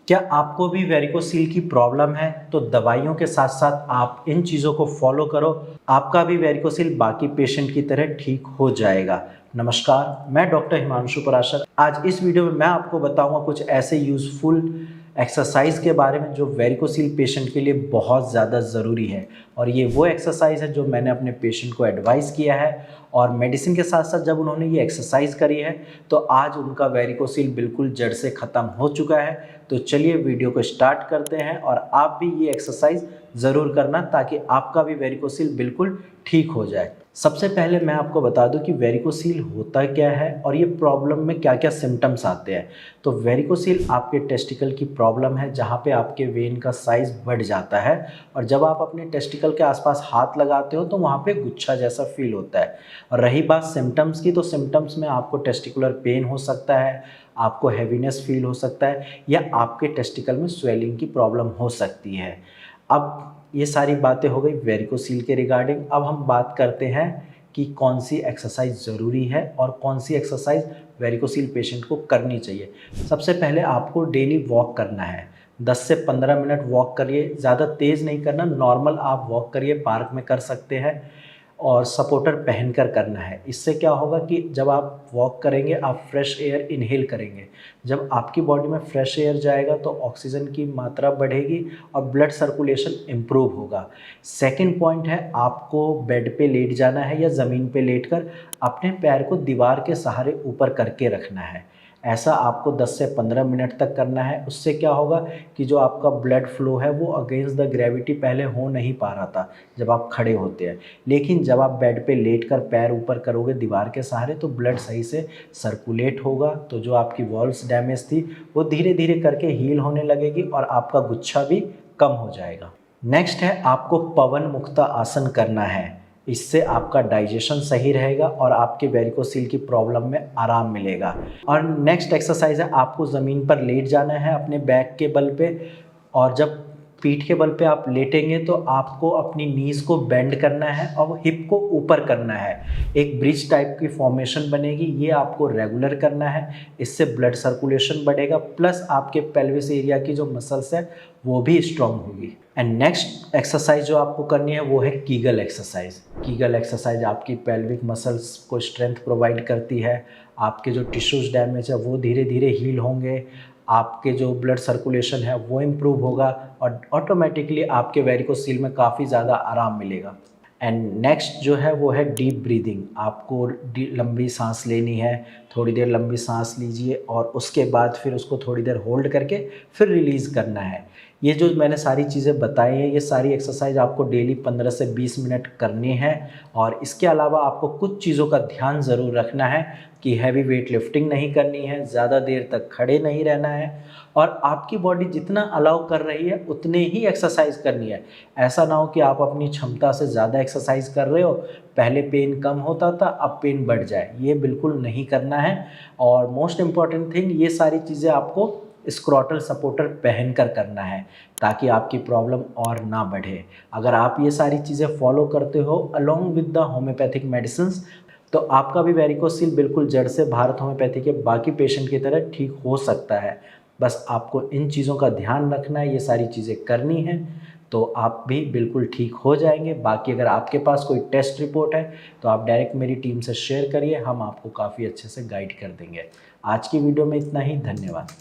क्या आपको भी वेरिकोसील की प्रॉब्लम है? तो दवाइयों के साथ साथ आप इन चीज़ों को फॉलो करो, आपका भी वेरिकोसील बाकी पेशेंट की तरह ठीक हो जाएगा। नमस्कार, मैं डॉक्टर हिमांशु पराशर। आज इस वीडियो में मैं आपको बताऊंगा कुछ ऐसे यूज़फुल एक्सरसाइज के बारे में जो वेरिकोसील पेशेंट के लिए बहुत ज़्यादा ज़रूरी है। और ये वो एक्सरसाइज है जो मैंने अपने पेशेंट को एडवाइस किया है, और मेडिसिन के साथ साथ जब उन्होंने ये एक्सरसाइज करी है तो आज उनका वेरिकोसील बिल्कुल जड़ से ख़त्म हो चुका है। तो चलिए वीडियो को स्टार्ट करते हैं, और आप भी ये एक्सरसाइज ज़रूर करना ताकि आपका भी वेरिकोसील बिल्कुल ठीक हो जाए। सबसे पहले मैं आपको बता दूं कि वेरिकोसील होता क्या है और ये प्रॉब्लम में क्या क्या सिम्टम्स आते हैं। तो वेरिकोसील आपके टेस्टिकल की प्रॉब्लम है जहाँ पे आपके वेन का साइज़ बढ़ जाता है, और जब आप अपने टेस्टिकल के आसपास हाथ लगाते हो तो वहाँ पे गुच्छा जैसा फील होता है। और रही बात सिम्टम्स की, तो सिम्टम्स में आपको टेस्टिकुलर पेन हो सकता है, आपको हैवीनेस फील हो सकता है, या आपके टेस्टिकल में स्वेलिंग की प्रॉब्लम हो सकती है। अब ये सारी बातें हो गई वेरिकोसील के रिगार्डिंग। अब हम बात करते हैं कि कौन सी एक्सरसाइज ज़रूरी है और कौन सी एक्सरसाइज वेरिकोसील पेशेंट को करनी चाहिए। सबसे पहले आपको डेली वॉक करना है। 10 से 15 मिनट वॉक करिए, ज़्यादा तेज़ नहीं करना, नॉर्मल आप वॉक करिए, पार्क में कर सकते हैं, और सपोर्टर पहनकर करना है। इससे क्या होगा कि जब आप वॉक करेंगे आप फ्रेश एयर इनहेल करेंगे। जब आपकी बॉडी में फ्रेश एयर जाएगा तो ऑक्सीजन की मात्रा बढ़ेगी और ब्लड सर्कुलेशन इम्प्रूव होगा। सेकंड पॉइंट है, आपको बेड पे लेट जाना है या ज़मीन पे लेटकर अपने पैर को दीवार के सहारे ऊपर करके रखना है। ऐसा आपको 10 से 15 मिनट तक करना है। उससे क्या होगा कि जो आपका ब्लड फ्लो है वो अगेंस्ट द ग्रेविटी पहले हो नहीं पा रहा था जब आप खड़े होते हैं, लेकिन जब आप बेड पे लेटकर पैर ऊपर करोगे दीवार के सहारे तो ब्लड सही से सर्कुलेट होगा। तो जो आपकी वॉल्व्स डैमेज थी वो धीरे धीरे करके हील होने लगेगी और आपका गुच्छा भी कम हो जाएगा। नेक्स्ट है, आपको पवन मुक्ता आसन करना है। इससे आपका डाइजेशन सही रहेगा और आपके वेरिकोसील की प्रॉब्लम में आराम मिलेगा। और नेक्स्ट एक्सरसाइज है, आपको ज़मीन पर लेट जाना है अपने बैक के बल पे, और जब पीठ के बल पे आप लेटेंगे तो आपको अपनी नीज़ को बेंड करना है और वो हिप को ऊपर करना है। एक ब्रिज टाइप की फॉर्मेशन बनेगी, ये आपको रेगुलर करना है। इससे ब्लड सर्कुलेशन बढ़ेगा, प्लस आपके पेल्विस एरिया की जो मसल्स है वो भी स्ट्रांग होगी। एंड नेक्स्ट एक्सरसाइज जो आपको करनी है वो है कीगल एक्सरसाइज। कीगल एक्सरसाइज आपकी पेल्विक मसल्स को स्ट्रेंथ प्रोवाइड करती है। आपके जो टिश्यूज डैमेज है वो धीरे धीरे हील होंगे, आपके जो ब्लड सर्कुलेशन है वो इम्प्रूव होगा, और ऑटोमेटिकली आपके वेरिकोसील में काफ़ी ज़्यादा आराम मिलेगा। एंड नेक्स्ट जो है वो है डीप ब्रीदिंग। आपको लंबी सांस लेनी है, थोड़ी देर लंबी सांस लीजिए और उसके बाद फिर उसको थोड़ी देर होल्ड करके फिर रिलीज़ करना है। ये जो मैंने सारी चीज़ें बताई हैं, ये सारी एक्सरसाइज आपको डेली 15 से 20 मिनट करनी है। और इसके अलावा आपको कुछ चीज़ों का ध्यान ज़रूर रखना है कि हैवी वेट लिफ्टिंग नहीं करनी है, ज़्यादा देर तक खड़े नहीं रहना है, और आपकी बॉडी जितना अलाउ कर रही है उतने ही एक्सरसाइज करनी है। ऐसा ना हो कि आप अपनी क्षमता से ज़्यादा एक्सरसाइज कर रहे हो, पहले पेन कम होता था अब पेन बढ़ जाए, ये बिल्कुल नहीं करना है। और मोस्ट इम्पॉर्टेंट थिंग, ये सारी चीज़ें आपको स्क्रॉटल सपोर्टर पहनकर करना है ताकि आपकी प्रॉब्लम और ना बढ़े। अगर आप ये सारी चीज़ें फॉलो करते हो along with the homeopathic medicines, तो आपका भी वेरिकोसील बिल्कुल जड़ से भारत होम्योपैथी के बाकी पेशेंट की तरह ठीक हो सकता है। बस आपको इन चीज़ों का ध्यान रखना है, ये सारी चीज़ें करनी है, तो आप भी बिल्कुल ठीक हो जाएंगे। बाकी अगर आपके पास कोई टेस्ट रिपोर्ट है तो आप डायरेक्ट मेरी टीम से शेयर करिए, हम आपको काफ़ी अच्छे से गाइड कर देंगे। आज की वीडियो में इतना ही, धन्यवाद।